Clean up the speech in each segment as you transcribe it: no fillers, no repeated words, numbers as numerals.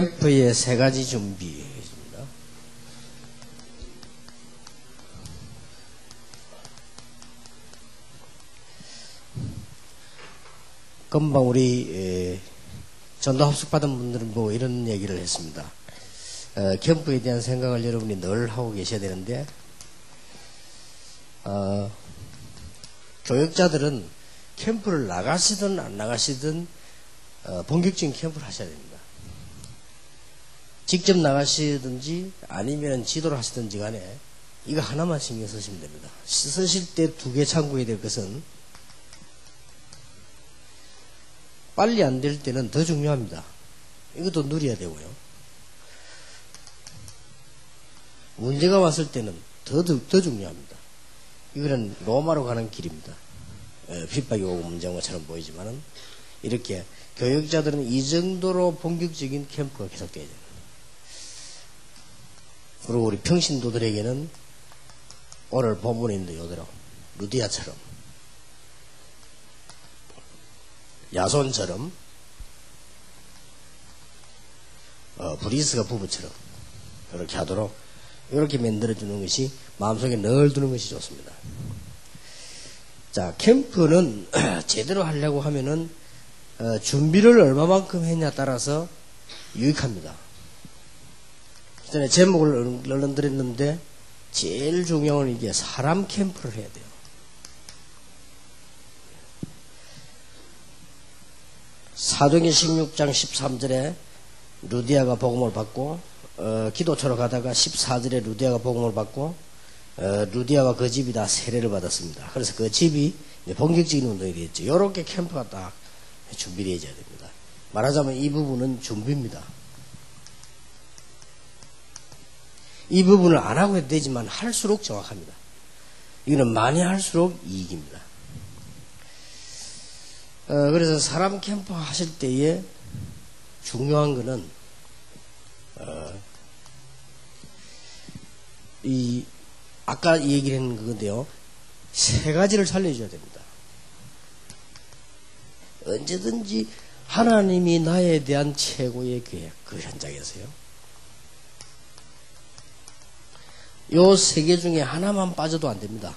캠프의 3가지 준비입니다. 금방 우리 전도 합숙받은 분들은 뭐 이런 얘기를 했습니다. 캠프에 대한 생각을 여러분이 늘 하고 계셔야 되는데 교역자들은 캠프를 나가시든 안 나가시든 본격적인 캠프를 하셔야 됩니다. 직접 나가시든지 아니면 지도를 하시든지 간에 이거 하나만 신경 쓰시면 됩니다. 쓰실 때 2개 참고해야 될 것은 빨리 안 될 때는 더 중요합니다. 이것도 누려야 되고요. 문제가 왔을 때는 더 중요합니다. 이거는 로마로 가는 길입니다. 핍박이 오고 문제가 온 것처럼 보이지만은 이렇게 교역자들은 이 정도로 본격적인 캠프가 계속돼야 됩니다. 그리고 우리 평신도들에게는 오늘 본문에 있는 요대로 루디아처럼 야손처럼 브리스가 부부처럼 그렇게 하도록 이렇게 만들어주는 것이 마음속에 늘 두는 것이 좋습니다. 자, 캠프는 제대로 하려고 하면은 준비를 얼마만큼 했냐에 따라서 유익합니다. 전에 제목을 언론드렸는데 제일 중요한 건 이게 사람 캠프를 해야 돼요. 사도행전 16장 13절에 루디아가 복음을 받고 기도처로 가다가 14절에 루디아가 복음을 받고 루디아와 그 집이 다 세례를 받았습니다. 그래서 그 집이 본격적인 운동이 되었죠. 이렇게 캠프가 딱 준비되어야 됩니다. 말하자면 이 부분은 준비입니다. 이 부분을 안 하고 해도 되지만 할수록 정확합니다. 이거는 많이 할수록 이익입니다. 그래서 사람 캠프 하실 때에 중요한 거는 아까 이 얘기를 했는 그건데요. 3가지를 살려줘야 됩니다. 언제든지 하나님이 나에 대한 최고의 계획, 그 현장에서요. 요 3개 중에 하나만 빠져도 안 됩니다.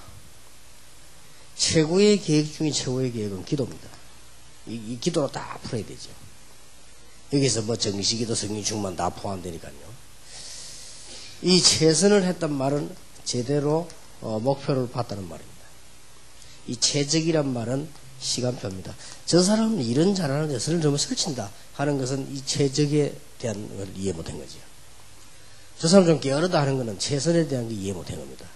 최고의 계획 중에 최고의 계획은 기도입니다. 이 기도로 다 풀어야 되죠. 여기서 뭐 정시기도 성경충만 다 포함되니까요. 이 최선을 했단 말은 제대로 목표를 봤다는 말입니다. 이 최적이란 말은 시간표입니다. 저 사람은 일은 잘하는데 선을 너무 설친다 하는 것은 이 최적에 대한 걸 이해 못한 거죠. 저 사람 좀 게으르다 하는 것은 최선에 대한 게 이해 못한 겁니다.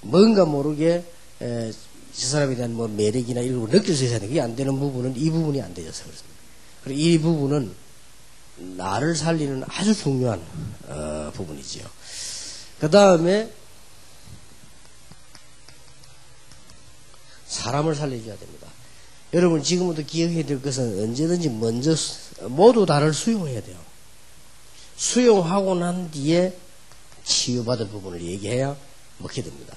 뭔가 모르게 저 사람에 대한 뭐 매력이나 이런 걸 느낄 수 있어야 돼. 그게 안 되는 부분은 이 부분이 안 되어서 그렇습니다. 그리고 이 부분은 나를 살리는 아주 중요한 부분이지요. 그 다음에 사람을 살려줘야 됩니다. 여러분 지금부터 기억해야 될 것은 언제든지 먼저 모두 나를 수용해야 돼요. 수용하고 난 뒤에 치유받을 부분을 얘기해야 먹게 됩니다.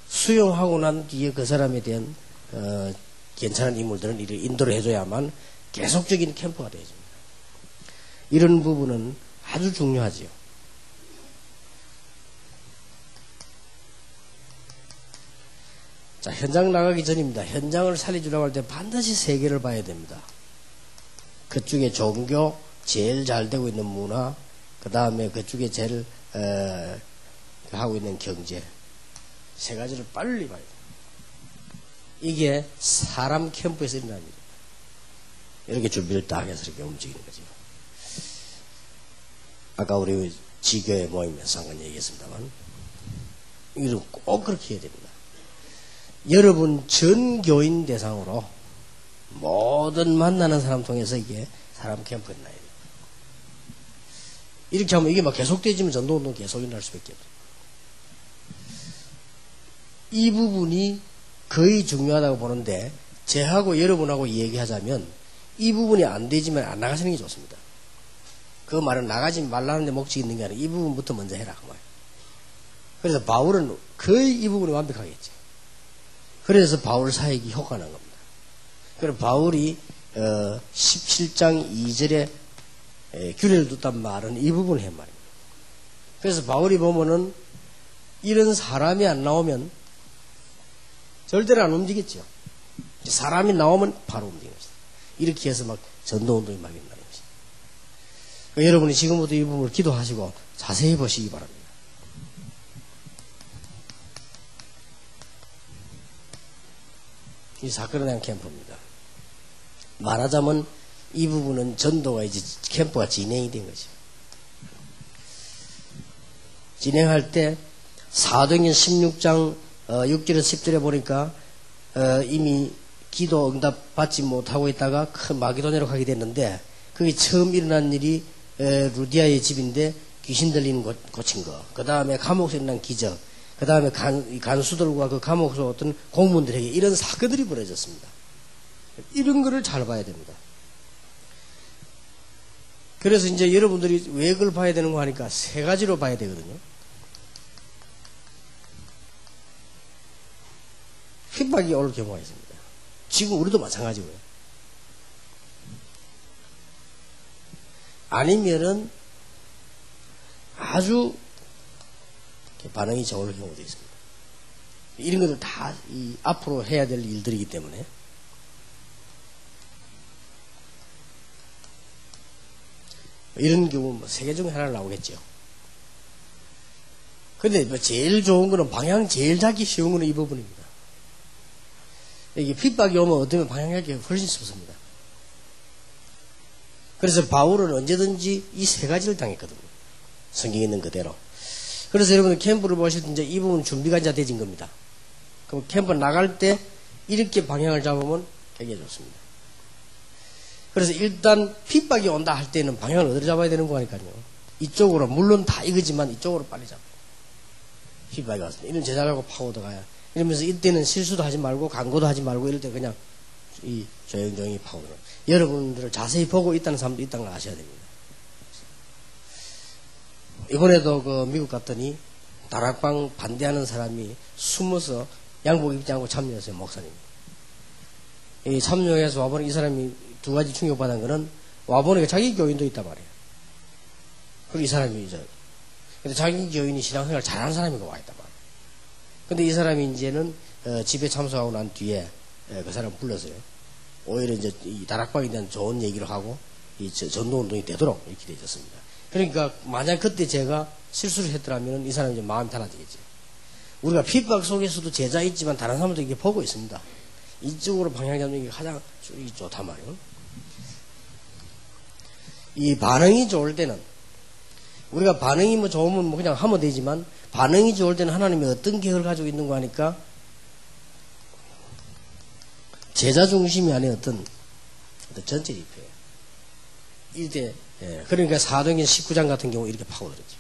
수용하고 난 뒤에 그 사람에 대한 괜찮은 인물들은 이를 인도를 해줘야만 계속적인 캠프가 되어집니다. 이런 부분은 아주 중요하지요. 자, 현장 나가기 전입니다. 현장을 살려주라고 할 때 반드시 3개를 봐야 됩니다. 그쪽에 종교, 제일 잘 되고 있는 문화, 그 다음에 그쪽에 제일 하고 있는 경제, 3가지를 빨리 봐야 돼요. 이게 사람 캠프에서 일어나는 일입니다. 이렇게 준비를 딱 해서 이렇게 움직이는 거죠. 아까 우리 지교회 모임에서 잠깐 얘기했습니다만 이건 꼭 그렇게 해야 됩니다. 여러분 전 교인 대상으로 모든 만나는 사람 통해서 이게 사람 캠프에 나야 돼요. 이렇게 하면 이게 막 계속되지면 전도운동 계속 일어날 수밖에 없어요. 이 부분이 거의 중요하다고 보는데 제하고 여러분하고 얘기하자면 이 부분이 안 되지만 안 나가시는 게 좋습니다. 그 말은 나가지 말라는 데 목적이 있는 게 아니라 이 부분부터 먼저 해라 그 말. 그래서 바울은 거의 이 부분이 완벽하겠죠. 그래서 바울 사역이 효과난 겁니다. 그래서 바울이 17장 2절에 규례를 뒀단 말은 이 부분을 해 말입니다. 그래서 바울이 보면은 이런 사람이 안 나오면 절대로 안 움직였죠. 사람이 나오면 바로 움직입니다. 이렇게 해서 막 전도운동이 막 일어나는 것입니다. 그러니까 여러분이 지금부터 이 부분을 기도하시고 자세히 보시기 바랍니다. 이 사건에 대한 캠프입니다. 말하자면 이 부분은 전도가 이제 캠프가 진행이 된 거죠. 진행할 때 사도행전 16장 6절에서 10절에 보니까 이미 기도 응답 받지 못하고 있다가 큰 마게도냐로 가게 됐는데 그게 처음 일어난 일이 루디아의 집인데 귀신 들리는 고친 거, 그 다음에 감옥에서 일어난 기적, 그 다음에 간수들과 그 감옥에서 어떤 공무원들에게 이런 사건들이 벌어졌습니다. 이런 거를 잘 봐야 됩니다. 그래서 이제 여러분들이 왜 그걸 봐야 되는 거 하니까 세 가지로 봐야 되거든요. 핍박이 올 경우가 있습니다. 지금 우리도 마찬가지고요. 아니면은 아주 반응이 좋을 경우도 있습니다. 이런 것들 다 앞으로 해야 될 일들이기 때문에 이런 경우 뭐 세 개 중에 하나 나오겠죠. 근데 뭐 제일 좋은 거는 방향 제일 잡기 쉬운 거는 이 부분입니다. 이게 핍박이 오면 어쩌면 방향 잡기가 훨씬 쉽습니다. 그래서 바울은 언제든지 이 세 가지를 당했거든요. 성경에 있는 그대로. 그래서 여러분 캠프를 보실 때 이제 이 부분 준비가 이제 되진 겁니다. 그럼 캠프 나갈 때 이렇게 방향을 잡으면 굉장히 좋습니다. 그래서 일단 핍박이 온다 할 때는 방향을 어디로 잡아야 되는 거니까요. 이쪽으로, 물론 다 이거지만 이쪽으로 빨리 잡아요. 핍박이 왔습니다. 이런 제자라고 파고 들어가야. 이러면서 이때는 실수도 하지 말고 광고도 하지 말고 이럴 때 그냥 조용조용히 파고 들어가요. 여러분들을 자세히 보고 있다는 사람도 있다는 걸 아셔야 됩니다. 이번에도 그 미국 갔더니 다락방 반대하는 사람이 숨어서 양복 입지 않고 참여했어요, 목사님. 이 참여해서 와보니 이 사람이 두 가지 충격받은 거는 와보니까 자기 교인도 있단 말이에요. 그리고 이 사람이 이제 근데 자기 교인이 신앙생활 잘하는 사람이 와 있단 말이에요. 근데 이 사람이 이제는 집에 참석하고 난 뒤에 그 사람 불렀어요. 오히려 이제 이 다락방에 대한 좋은 얘기를 하고 이 전도운동이 되도록 이렇게 되어졌습니다. 그러니까 만약 그때 제가 실수를 했더라면 이 사람이 이제 마음이 달라지겠죠. 우리가 핍박 속에서도 제자 있지만 다른 사람도 이렇게 보고 있습니다. 이쪽으로 방향 잡는 게 가장 좋단 말이에요. 이 반응이 좋을 때는 우리가 반응이 뭐 좋으면 뭐 그냥 하면 되지만 반응이 좋을 때는 하나님이 어떤 계획을 가지고 있는 거 하니까 제자 중심이 아닌 어떤 전체 집회예요. 이때 그러니까 사도행전 19장 같은 경우 이렇게 파고들었죠.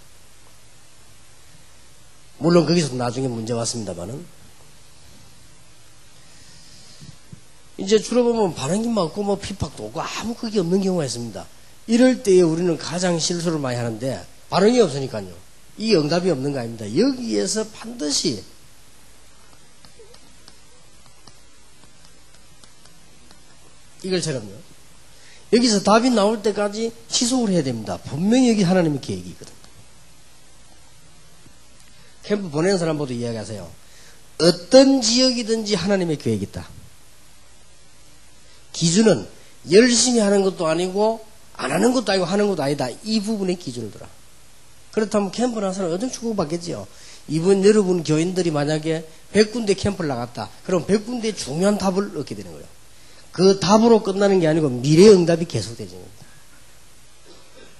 물론 거기서 나중에 문제 왔습니다만은 이제 주로 보면 반응이 많고 뭐 핍박도 없고 아무 그게 없는 경우가 있습니다. 이럴 때에 우리는 가장 실수를 많이 하는데 반응이 없으니까요. 이 응답이 없는 거 아닙니다. 여기에서 반드시 이걸처럼요. 여기서 답이 나올 때까지 지속을 해야 됩니다. 분명히 여기 하나님의 계획이 있거든요. 캠프 보내는 사람보다 이야기하세요. 어떤 지역이든지 하나님의 계획이 있다. 기준은 열심히 하는 것도 아니고 안 하는 것도 아니고 하는 것도 아니다. 이 부분에 기준을 두라. 그렇다면 캠프 나가는 사람은 어떤 축복받겠지요. 이번 여러분 교인들이 만약에 100군데 캠프를 나갔다. 그럼 100군데 중요한 답을 얻게 되는 거예요. 그 답으로 끝나는 게 아니고 미래의 응답이 계속되는 겁니다.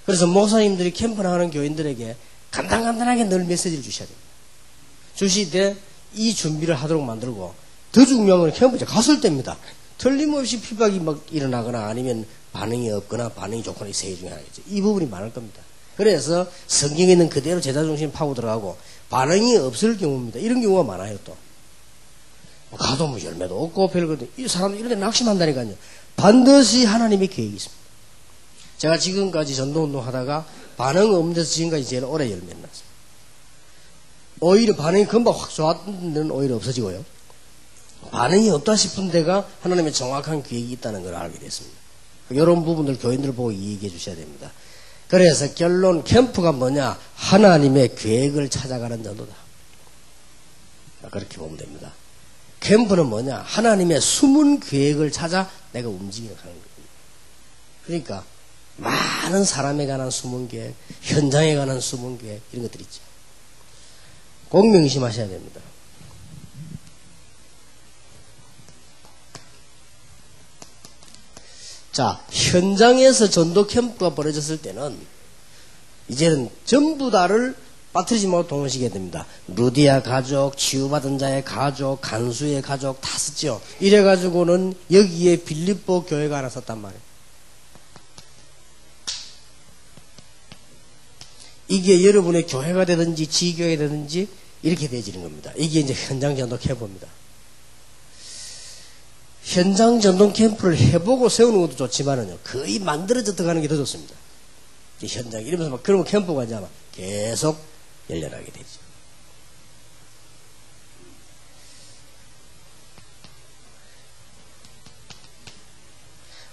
그래서 목사님들이 캠프 나가는 교인들에게 간단하게 늘 메시지를 주셔야 됩니다. 주시되 이 준비를 하도록 만들고 더 중요한 건 캠프에 갔을 때입니다. 틀림없이 핍박이 막 일어나거나 아니면 반응이 없거나 반응이 좋거나 이 세 개 중에 하나겠죠. 이 부분이 많을 겁니다. 그래서 성경에 있는 그대로 제자 중심 파고 들어가고 반응이 없을 경우입니다. 이런 경우가 많아요. 또 가도 뭐 열매도 없고 별거도 이 사람들 이런 데 낙심한다니까요. 반드시 하나님의 계획이 있습니다. 제가 지금까지 전도운동 하다가 반응 없는 데서 지금까지 제일 오래 열매를 났습니다. 오히려 반응이 금방 확 좋았던 데는 오히려 없어지고요. 반응이 없다 싶은 데가 하나님의 정확한 계획이 있다는 걸 알게 됐습니다. 이런 부분들 교인들 보고 이해해 주셔야 됩니다. 그래서 결론 캠프가 뭐냐? 하나님의 계획을 찾아가는 전도다. 그렇게 보면 됩니다. 캠프는 뭐냐? 하나님의 숨은 계획을 찾아 내가 움직이는 거예요. 그러니까 많은 사람에 관한 숨은 계획, 현장에 관한 숨은 계획 이런 것들이 있죠. 꼭 명심하셔야 됩니다. 자, 현장에서 전도 캠프가 벌어졌을 때는 이제는 전부 다를 빠뜨리지 말고 동원시켜야 됩니다. 루디아 가족, 치유받은 자의 가족, 간수의 가족 다 썼죠. 이래가지고는 여기에 빌립보 교회가 하나 썼단 말이에요. 이게 여러분의 교회가 되든지 지교회가 되든지 이렇게 되어지는 겁니다. 이게 이제 현장 전도 캠프입니다. 현장 전동 캠프를 해보고 세우는 것도 좋지만은요, 거의 만들어져 들어가는 게 더 좋습니다. 현장, 이러면서 막, 그러면 캠프가 이제 아마 계속 열려나게 되죠.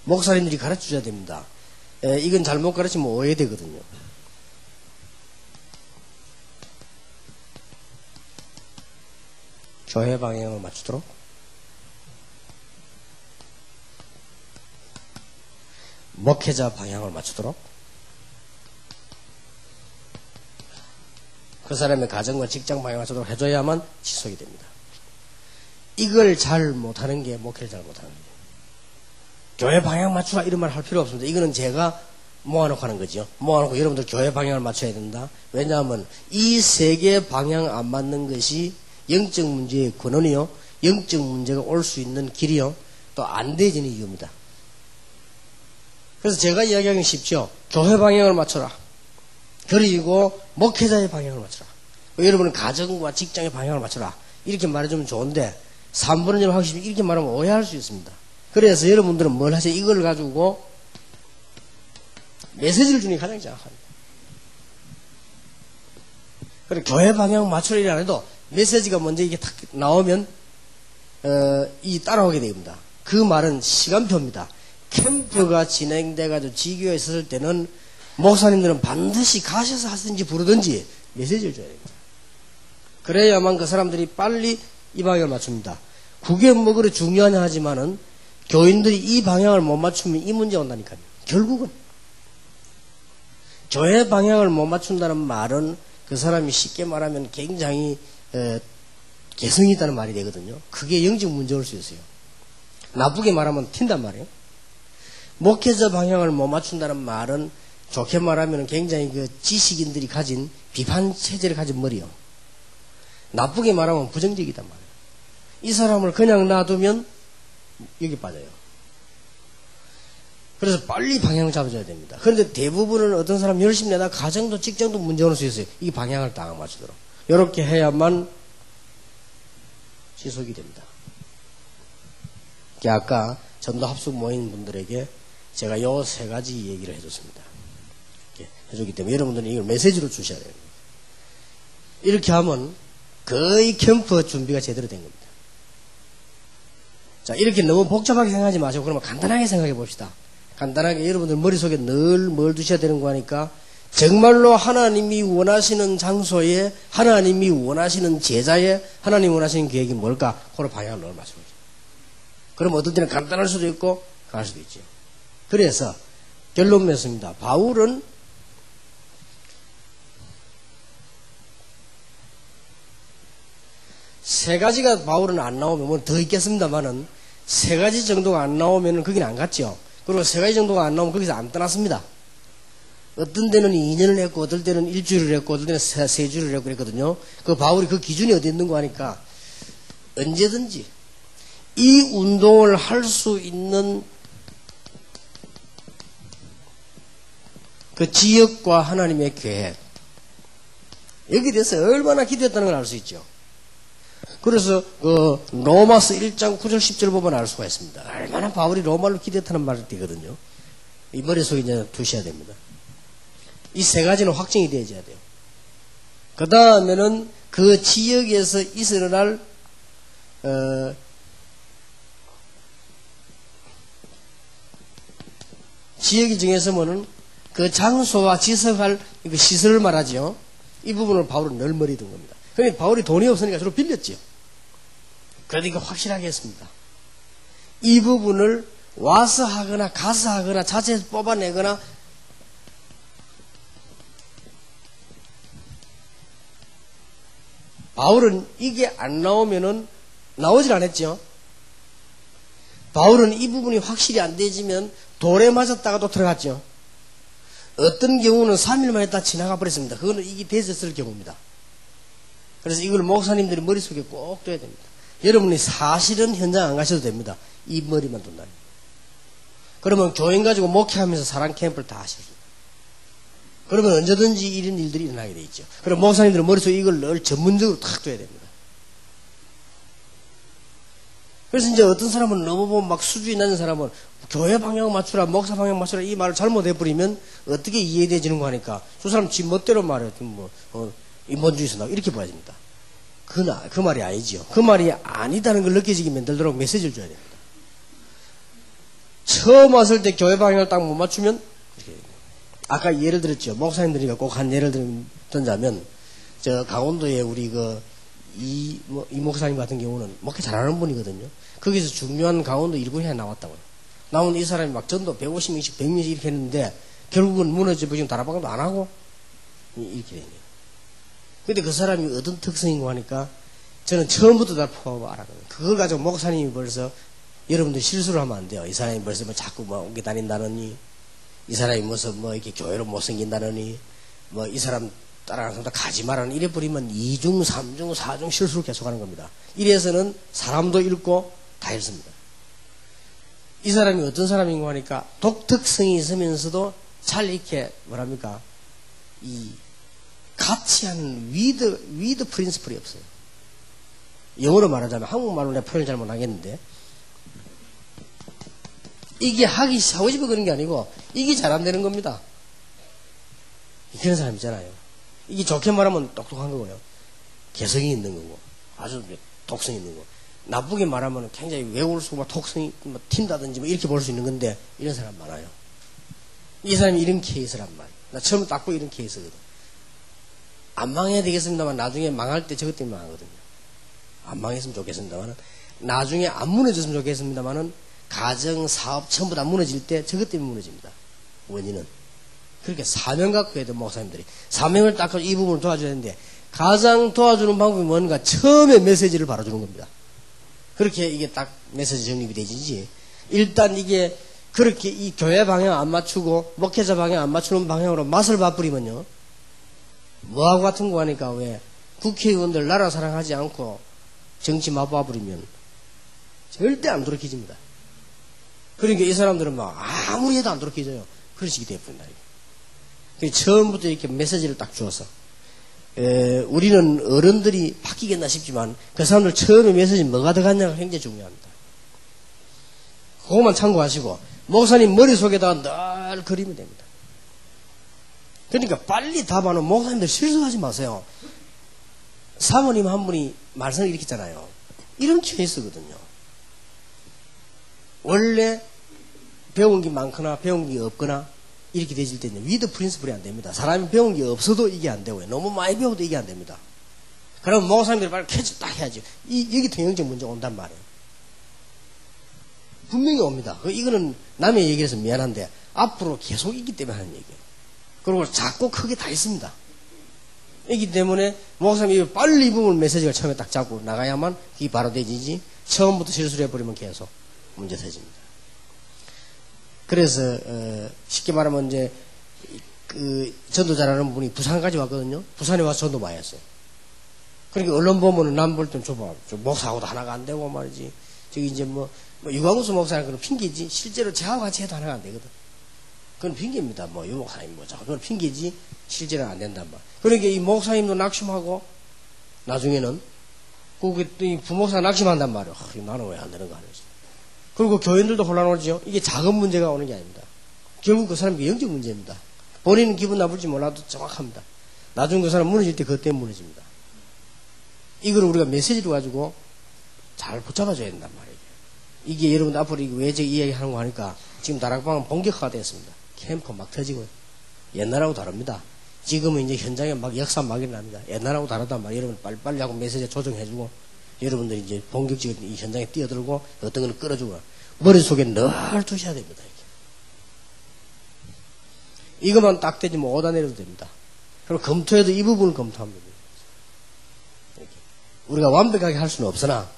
목사님들이 가르쳐 줘야 됩니다. 이건 잘못 가르치면 오해되거든요. 교회 방향을 맞추도록 목회자 방향을 맞추도록 그 사람의 가정과 직장 방향을 맞추도록 해줘야만 지속이 됩니다. 이걸 잘 못하는 게 목회를 잘 못하는 거예요. 교회 방향 맞추라 이런 말 할 필요 없습니다. 이거는 제가 모아놓고 하는 거죠. 모아놓고 여러분들 교회 방향을 맞춰야 된다. 왜냐하면 이 세 개 방향 안 맞는 것이 영적 문제의 근원이요, 영적 문제가 올 수 있는 길이요, 또 안 되지는 이유입니다. 그래서 제가 이야기하기 쉽죠. 교회 방향을 맞춰라. 그리고 목회자의 방향을 맞춰라. 여러분은 가정과 직장의 방향을 맞춰라. 이렇게 말해주면 좋은데 3분의 1 하기 쉽게 이렇게 말하면 오해할 수 있습니다. 그래서 여러분들은 뭘 하세요? 이걸 가지고 메시지를 주는 게 가장 정확합니다. 그리고 교회 방향 맞추라 이래 안 해도 메시지가 먼저 이게 탁 나오면 이 따라오게 됩니다. 그 말은 시간표입니다. 캠프가 진행돼가지고 지교에 있었을 때는 목사님들은 반드시 가셔서 하든지 부르든지 메시지를 줘야 됩니다. 그래야만 그 사람들이 빨리 이 방향을 맞춥니다. 그게 뭐 그래 중요하냐 하지만은 교인들이 이 방향을 못 맞추면 이 문제 온다니까요. 결국은 교회 방향을 못 맞춘다는 말은 그 사람이 쉽게 말하면 굉장히 개성이 있다는 말이 되거든요. 그게 영적 문제 올 수 있어요. 나쁘게 말하면 튄단 말이에요. 목회자 방향을 못 맞춘다는 말은 좋게 말하면 굉장히 그 지식인들이 가진 비판 체제를 가진 머리요. 나쁘게 말하면 부정적이단 말이에요. 이 사람을 그냥 놔두면 여기 빠져요. 그래서 빨리 방향을 잡아줘야 됩니다. 그런데 대부분은 어떤 사람 열심히 내다 가정도 직장도 문제 올 수 있어요. 이 방향을 딱 맞추도록. 이렇게 해야만 지속이 됩니다. 아까 전도 합숙 모인 분들에게 제가 요 세 가지 얘기를 해줬습니다. 해줬기 때문에 여러분들은 이걸 메시지로 주셔야 돼요. 이렇게 하면 거의 캠프 준비가 제대로 된 겁니다. 자, 이렇게 너무 복잡하게 생각하지 마시고 그러면 간단하게 생각해 봅시다. 간단하게 여러분들 머릿속에 늘 뭘 두셔야 되는 거니까 정말로 하나님이 원하시는 장소에 하나님이 원하시는 제자에 하나님이 원하시는 계획이 뭘까? 그런 방향을 넣어 맞추는 거죠. 그럼 어떤 때는 간단할 수도 있고 강할 수도 있죠. 그래서 결론 맺습니다. 바울은 세 가지가 바울은 안 나오면 뭐 더 있겠습니다만은 세 가지 정도가 안 나오면 거기는 안 갔죠. 그리고 세 가지 정도가 안 나오면 거기서 안 떠났습니다. 어떤 데는 2년을 했고 어떤 때는 일주일을 했고 어떤 때는 세 주를 했고 그랬거든요. 그 바울이 그 기준이 어디 있는 거 하니까 언제든지 이 운동을 할 수 있는 그 지역과 하나님의 계획 여기에 대해서 얼마나 기도했다는 걸 알 수 있죠. 그래서 로마서 1장 9절 10절 보면 알 수가 있습니다. 얼마나 바울이 로마로 기도했다는 말이 되거든요. 이 머릿속에 이제 두셔야 됩니다. 이 세 가지는 확정이 되어야 돼요. 그 다음에는 그 지역에서 일어날 지역이 정했으면은 그 장소와 지석할 그 시설을 말하죠. 이 부분을 바울은 늘 머리던 겁니다. 그러니까 바울이 돈이 없으니까 주로 빌렸지요. 그러니까 확실하게 했습니다. 이 부분을 와서 하거나 가서 하거나 자체에서 뽑아내거나 바울은 이게 안 나오면은 나오질 않았죠. 바울은 이 부분이 확실히 안 되지면 돌에 맞았다가 또 들어갔죠. 어떤 경우는 3일 만에 다 지나가 버렸습니다. 그거는 이게 되졌을 경우입니다. 그래서 이걸 목사님들이 머릿속에 꼭 둬야 됩니다. 여러분이 사실은 현장 안 가셔도 됩니다. 이 머리만 둔다니. 그러면 교인 가지고 목회하면서 사랑 캠프를 다 하십니다. 그러면 언제든지 이런 일들이 일어나게 돼 있죠. 그럼 목사님들은 머릿속에 이걸 늘 전문적으로 탁 둬야 됩니다. 그래서 이제 어떤 사람은 너무 보면 막 수준이 낮은 사람은 교회 방향 맞추라, 목사 방향 맞추라 이 말을 잘못해버리면 어떻게 이해되지는 거 하니까 저 사람 지 멋대로 말해. 인본주의에서 나오고 이렇게 봐야 됩니다. 그 말이 아니지요. 그 말이 아니다는 걸 느껴지게 만들도록 메시지를 줘야 됩니다. 처음 왔을 때 교회 방향을 딱 못 맞추면 아까 예를 들었죠. 목사님들이가 꼭 한 예를 든다면 저 강원도에 우리 이 목사님 같은 경우는 목회 잘하는 분이거든요. 거기서 중요한 강원도 일군회에 나왔다고요. 나온 이 사람이 막 전도 150명씩 100명씩 이렇게 했는데 결국은 무너져버리고 다락방도 안 하고 이렇게 되네요. 근데 그 사람이 어떤 특성인가 하니까 저는 처음부터 다 포함하고 알았거든요. 그걸 가지고 목사님이 벌써 여러분들 실수를 하면 안 돼요. 이 사람이 벌써 자꾸 옮겨 다닌다느니 이 사람이 무슨 이렇게 교회로 못 생긴다느니 이 사람 따라가는 사람 다 가지 말라는 이래 버리면 2중, 3중, 4중 실수를 계속하는 겁니다. 이래서는 사람도 잃고 다 잃습니다. 이 사람이 어떤 사람인가 하니까 독특성이 있으면서도 잘 이렇게 이 가치한 위드 프린스플이 없어요. 영어로 말하자면 한국말로 내가 표현을 잘 못하겠는데 이게 하고 싶어 그런 게 아니고 이게 잘 안 되는 겁니다. 그런 사람 있잖아요. 이게 좋게 말하면 똑똑한 거고요. 개성이 있는 거고 아주 독성이 있는 거. 나쁘게 말하면 굉장히 외울 수 독성이 튄다든지 이렇게 볼 수 있는 건데 이런 사람 많아요. 이 사람이 이런 케이스란 말이에요. 나 처음 딱 보고 이런 케이스거든. 안 망해야 되겠습니다만 나중에 망할 때 저것 때문에 망하거든요. 안 망했으면 좋겠습니다만 나중에 안 무너졌으면 좋겠습니다만 가정, 사업 전부 다 무너질 때 저것 때문에 무너집니다. 원인은. 그렇게 사명 갖고 해야 돼, 목사님들이. 사명을 딱 이 부분을 도와줘야 되는데 가장 도와주는 방법이 뭔가 처음에 메시지를 바로주는 겁니다. 그렇게 이게 딱 메시지 정립이 되지. 일단 이게 그렇게 이 교회 방향 안 맞추고 목회자 방향 안 맞추는 방향으로 맛을 봐버리면요. 뭐하고 같은 거 하니까 왜 국회의원들 나라 사랑하지 않고 정치 맛봐버리면 절대 안 돌이켜집니다. 그러니까 이 사람들은 막 아무리 해도 안 돌이켜져요. 그런 식이 되어버린다. 처음부터 이렇게 메시지를 딱 주어서 우리는 어른들이 바뀌겠나 싶지만 그 사람들 처음에 메시지 뭐가 들어갔냐가 굉장히 중요합니다. 그것만 참고하시고 목사님 머릿속에다가 늘 그리면 됩니다. 그러니까 빨리 답하는 목사님들 실수하지 마세요. 사모님 한 분이 말씀을 이렇게 했잖아요. 이런 케이스거든요. 원래 배운 게 많거나 배운 게 없거나 이렇게 되질 때는 위드 프린스플이 안 됩니다. 사람이 배운 게 없어도 이게 안 되고요. 너무 많이 배워도 이게 안 됩니다. 그럼 목사님들이 빨리 캐치 딱 해야지. 여기 동영적 문제가 온단 말이에요. 분명히 옵니다. 이거는 남의 얘기해서 미안한데 앞으로 계속 있기 때문에 하는 얘기예요. 그리고 작고 크게 다 있습니다. 있기 때문에 목사님이 빨리 이 부분 메시지를 처음에 딱 잡고 나가야만 이게 바로 되지지 처음부터 실수를 해버리면 계속 문제 터집니다. 그래서 쉽게 말하면 이제 그 전도 잘하는 분이 부산까지 왔거든요. 부산에 와서 전도 많이 했어요. 그러니까 언론 보면은 남 볼 땐 좁아. 목사하고도 하나가 안 되고 말이지. 저기 이제 유광수 목사는 그런 핑계지. 실제로 저하고 같이 해도 하나가 안 되거든. 그건 핑계입니다. 유 목사님 그건 핑계지. 실제로는 안 된단 말. 그러니까 이 목사님도 낙심하고 나중에는 이 부목사 낙심한단 말이에요. 나는 왜 안 되는 거 아니지. 그리고 교인들도 혼란하죠. 이게 작은 문제가 오는 게 아닙니다. 결국 그 사람이 영적 문제입니다. 본인은 기분 나쁠지 몰라도 정확합니다. 나중에 그 사람 무너질 때 그것 때문에 무너집니다. 이걸 우리가 메시지로 가지고 잘 붙잡아줘야 된단 말이에요. 이게 여러분들 앞으로 왜 제가 이야기하는 거 하니까 지금 다락방은 본격화가 됐습니다. 캠프 막 터지고요. 옛날하고 다릅니다. 지금은 이제 현장에 막 역사 막 일어납니다. 옛날하고 다르단 말이에요. 여러분 빨리빨리 하고 메시지 조정해주고, 여러분들이 이제 본격적으로 이 현장에 뛰어들고, 어떤 걸 끌어주고, 머릿속에 늘 두셔야 됩니다. 이것만 딱 되지 뭐 오다 내려도 됩니다. 그럼 검토해도 이 부분을 검토하면 됩니다. 이렇게. 우리가 완벽하게 할 수는 없으나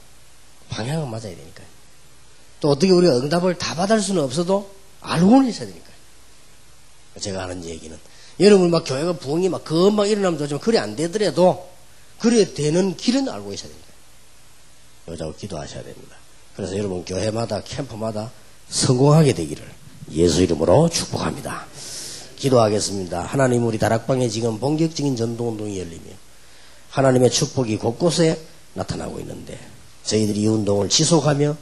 방향은 맞아야 되니까요. 또 어떻게 우리가 응답을 다 받을 수는 없어도 알고는 있어야 되니까요. 제가 하는 얘기는 여러분 막 교회가 부흥이 막 금방 일어나면 좋지만 그래 안 되더라도 그래 되는 길은 알고 있어야 됩니다. 여자고 기도하셔야 됩니다. 그래서 여러분 교회마다 캠프마다 성공하게 되기를 예수 이름으로 축복합니다. 기도하겠습니다. 하나님, 우리 다락방에 지금 본격적인 전도운동이 열리며 하나님의 축복이 곳곳에 나타나고 있는데 저희들이 이 운동을 지속하며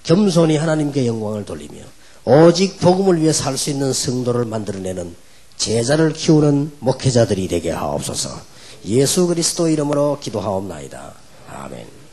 겸손히 하나님께 영광을 돌리며 오직 복음을 위해 살 수 있는 성도를 만들어내는 제자를 키우는 목회자들이 되게 하옵소서. 예수 그리스도 이름으로 기도하옵나이다. 아멘.